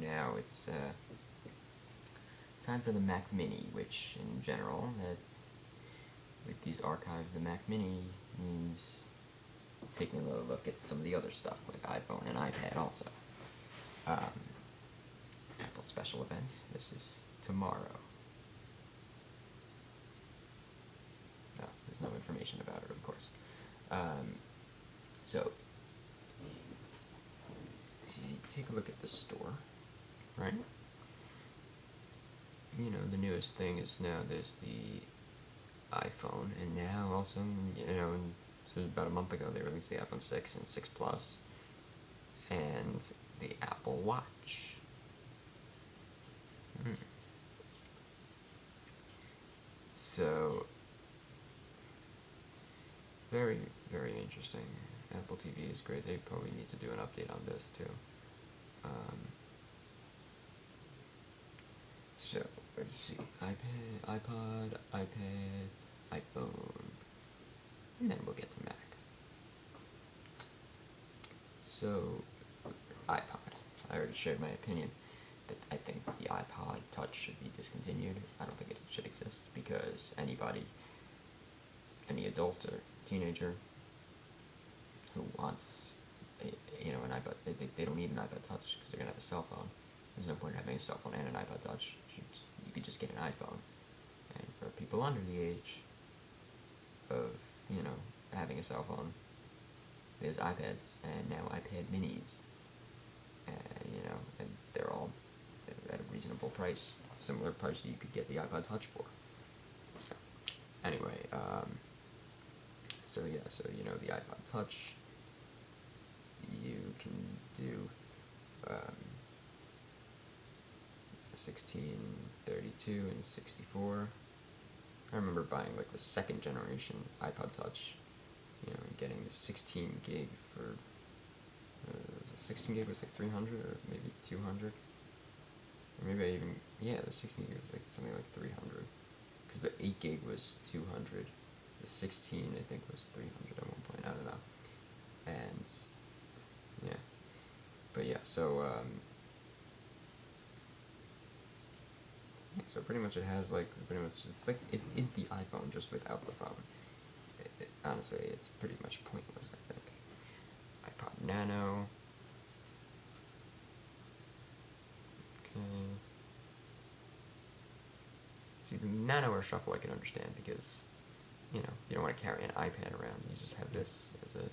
now it's time for the Mac Mini, which in general, with these archives, the Mac Mini means taking a little look at some of the other stuff, like iPhone and iPad also. Apple special events, this is tomorrow. No, there's no information about it, of course. So, you take a look at the store, right? You know, the newest thing is now there's the iPhone, and now also, you know, so about a month ago they released the iPhone 6 and 6 Plus, and the Apple Watch. So, very, very interesting. Apple TV is great. They probably need to do an update on this too. So, let's see. iPod, iPad, iPhone, and then we'll get to Mac. So, iPod. I already shared my opinion that I think the iPod Touch should be discontinued. I don't think it should exist because anybody, any adult or teenager who wants an iPod, they don't need an iPod Touch because they're going to have a cell phone. There's no point in having a cell phone and an iPod Touch. You could just get an iPhone. And for people under the age of, having a cell phone, there's iPads and now iPad minis. And they're all at a reasonable price, similar price that you could get the iPod Touch for. So, anyway, the iPod Touch, you can do 16, 32, and 64. I remember buying like the second generation iPod Touch, and getting the 16 gig for, 16 gig was like 300 or maybe 200. Or maybe the 16 gig was like something like 300. Because the 8 gig was 200. The 16 I think was 300 at one point, I don't know. And, yeah. But yeah, so pretty much it has it is the iPhone just without the phone. Honestly, it's pretty much pointless, I think. iPod Nano. Okay. See, the Nano or Shuffle I can understand because, you don't want to carry an iPad around. You just have this as a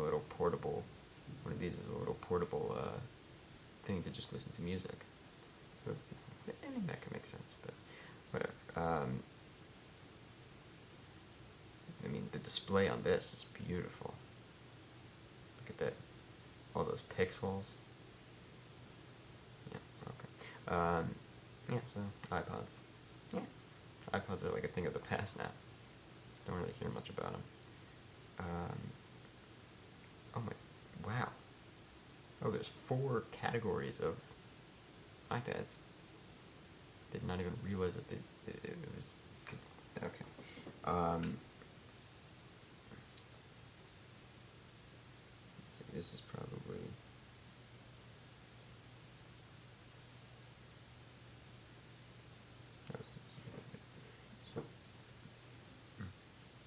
little portable, one of these is a little portable thing to just listen to music. So, I think that can make sense, but whatever. The display on this is beautiful. Look at that. All those pixels. Yeah, okay. So, iPods. Yeah. iPods are like a thing of the past now. Don't really hear much about them. Wow. Oh, there's 4 categories of iPads. Did not even realize that it was, okay. Let's see, this is probably, so,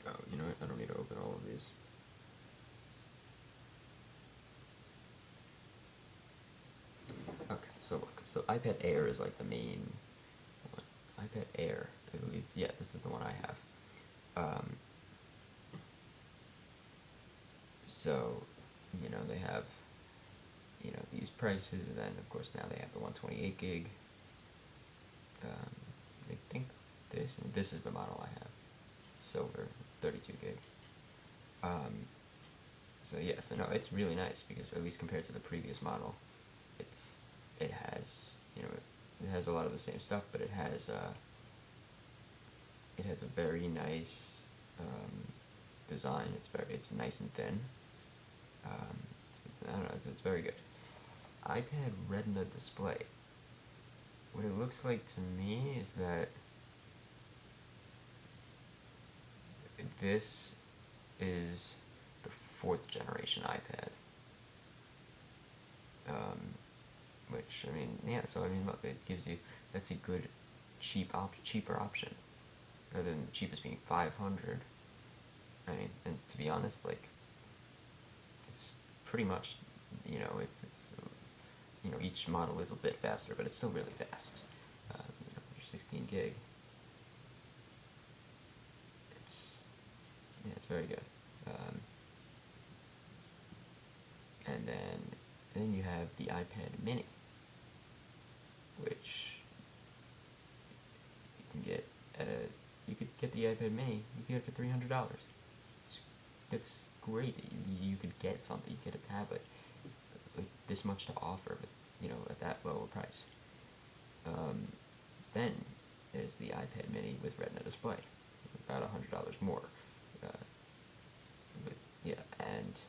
oh, you know what, I don't need to open all of these. Okay, so look, so iPad Air is like the main one. iPad Air, I believe, yeah, this is the one I have. So, they have, these prices, and then, of course, now they have the 128 gig. I think this is the model I have. Silver, 32 gig. No, it's really nice, because at least compared to the previous model, it has a lot of the same stuff, but it has a very nice design. It's nice and thin. I don't know, it's very good. iPad Retina display. What it looks like to me is that this is the 4th generation iPad. Which, I mean, yeah, so I mean, look, it gives you, that's a good, cheaper option, rather than the cheapest being 500. I mean, and to be honest, like, it's pretty much, each model is a bit faster, but it's still really fast. Your 16 gig, it's very good. And then you have the iPad Mini, which you could get the iPad Mini. You could get it for $300. That's great. You could get something. You could get a tablet with this much to offer, but at that lower price. Then there's the iPad Mini with Retina display, about $100 more. Yeah, and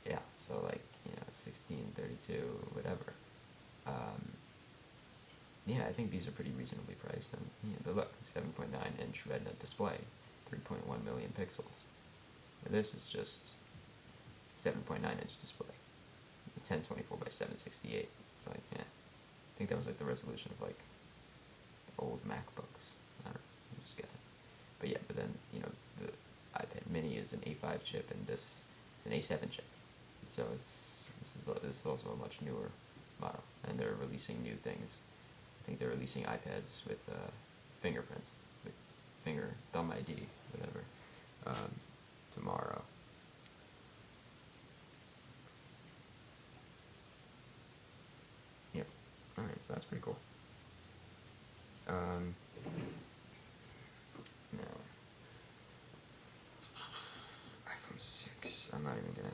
yeah, so like 16, 32, whatever. Yeah, I think these are pretty reasonably priced, and but look, 7.9-inch Retina display, 3.1 million pixels. This is just 7.9-inch display, 1024 by 768. It's like, yeah, I think that was like the resolution of like old MacBooks. I don't know, I'm just guessing. But yeah, but then the iPad Mini is an A5 chip, and this is an A7 chip. So this is also a much newer model, and they're releasing new things. I think they're releasing iPads with fingerprints, with thumb ID, whatever, tomorrow. Yep. All right, so that's pretty cool. Now, iPhone 6. I'm not even gonna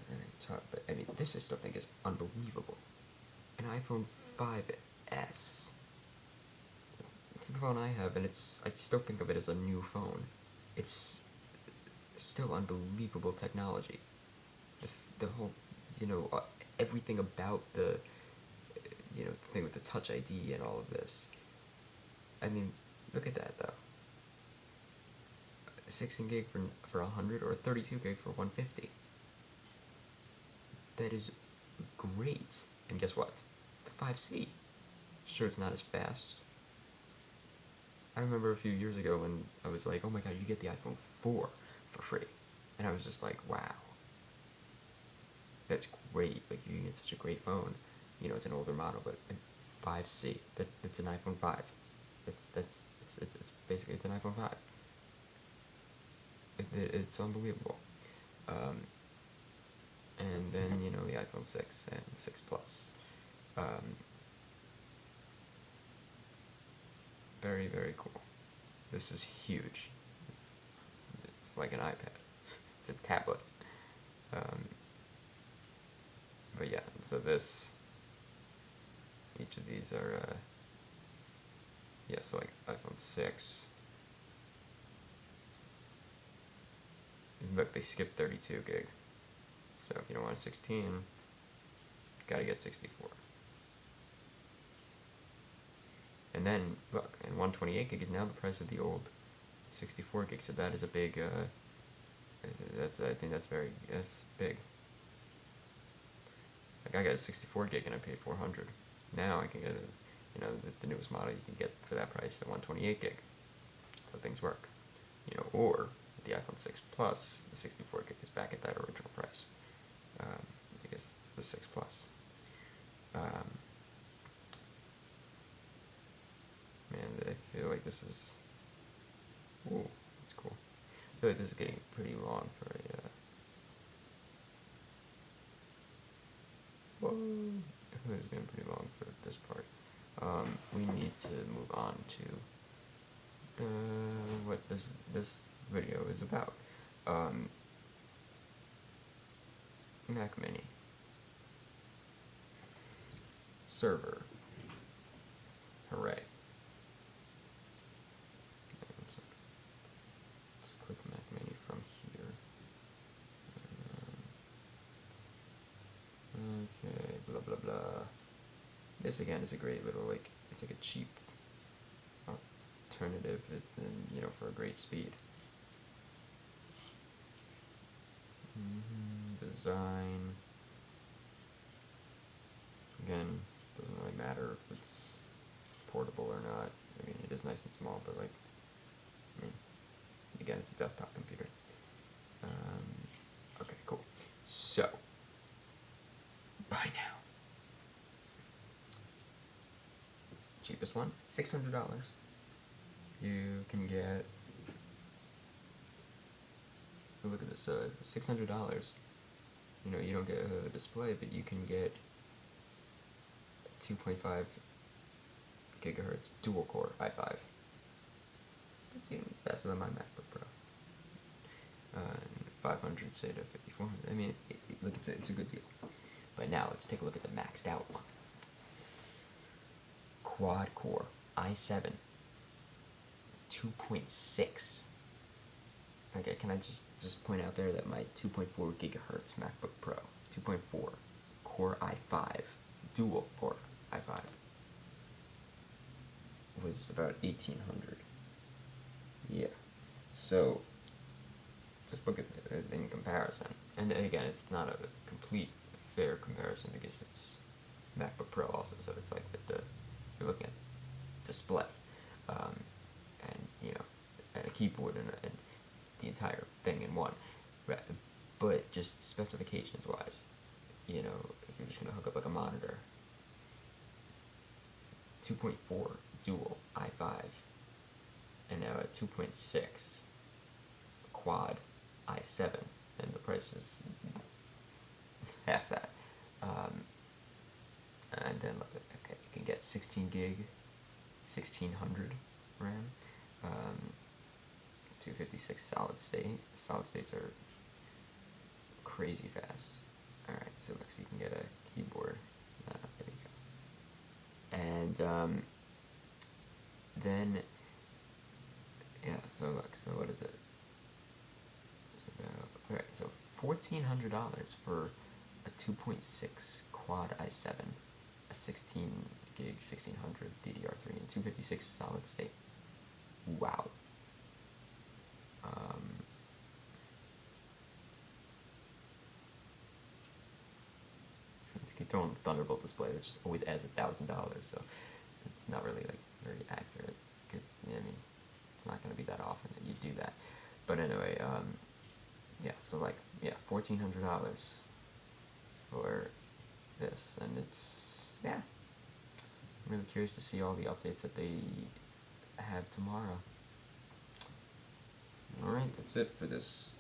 talk, but I mean, this I still think is unbelievable. An iPhone 5S. It's the phone I have, and I still think of it as a new phone. It's still unbelievable technology. The whole, everything about the thing with the Touch ID and all of this. I mean, look at that though. 16 gig for 100, or 32 gig for 150. That is great. And guess what? The 5C. Sure, it's not as fast. I remember a few years ago when I was like, oh my god, you get the iPhone 4 for free. And I was just like, wow. That's great. Like, you get such a great phone. It's an older model, but 5C. That's an iPhone 5. It's basically, it's an iPhone 5. It's unbelievable. And then, the iPhone 6 and 6 Plus. Very, very cool. This is huge. It's like an iPad. It's a tablet. But yeah, so each of these are, so like iPhone 6. Look, they skipped 32 gig. So if you don't want a 16, gotta get 64. And then, look, and 128 gig is now the price of the old 64 gig, so that is a big, I think that's big. Like, I got a 64 gig and I paid 400. Now I can get the newest model you can get for that price at 128 gig. So things work. Or with the iPhone 6 Plus, the 64 gig is back at that original price. I guess it's the 6 Plus. Man, I feel like this is... Ooh, that's cool. I feel like this is getting pretty long for a... Whoa! I feel like it's getting pretty long for this part. We need to move on to what this video is about. Mac Mini. Server. Hooray. Let's click Mac Mini from here. Okay, blah blah blah. This again is a great little, like, it's like a cheap alternative, and for a great speed. Design. again, doesn't really matter if it's portable or not. I mean, it is nice and small, but like, I mean, again, it's a desktop computer. Okay, cool. So, buy now. Cheapest one, $600. You can get, so look at this, $600. You know, you don't get a display, but you can get 2.5 gigahertz dual core i5. It's even faster than my MacBook Pro. 500 SATA 5400. I mean, look, it's a good deal. But now let's take a look at the maxed out one. Quad core i7 2.6. Okay, can I just point out there that my 2.4 gigahertz MacBook Pro 2.4 Core i5 dual core i5 was about 1800. Yeah, so just look at it in comparison. And again, it's not a complete fair comparison because it's MacBook Pro also, so it's like you're looking at display, and you know, and a keyboard and the entire thing in one. But just specifications wise, you know, if you're just gonna hook up like a monitor, 2.4 dual i5, and now a 2.6 quad i7, and the price is half that. And then okay, you can get 16 gig, 1600 RAM, 256 solid state. Solid states are crazy fast. Alright, so look, so you can get a keyboard. There you go. And then, yeah, so look, so what is it? Alright, so $1,400 for a 2.6 quad i7, a 16 gig 1600 DDR3, and 256 solid state. Wow. Let's keep throwing Thunderbolt display, which just always adds $1,000, so it's not really like very accurate because I mean it's not going to be that often that you do that. But anyway, yeah, so like $1,400 for this, and it's I'm really curious to see all the updates that they have tomorrow. Alright, that's it for this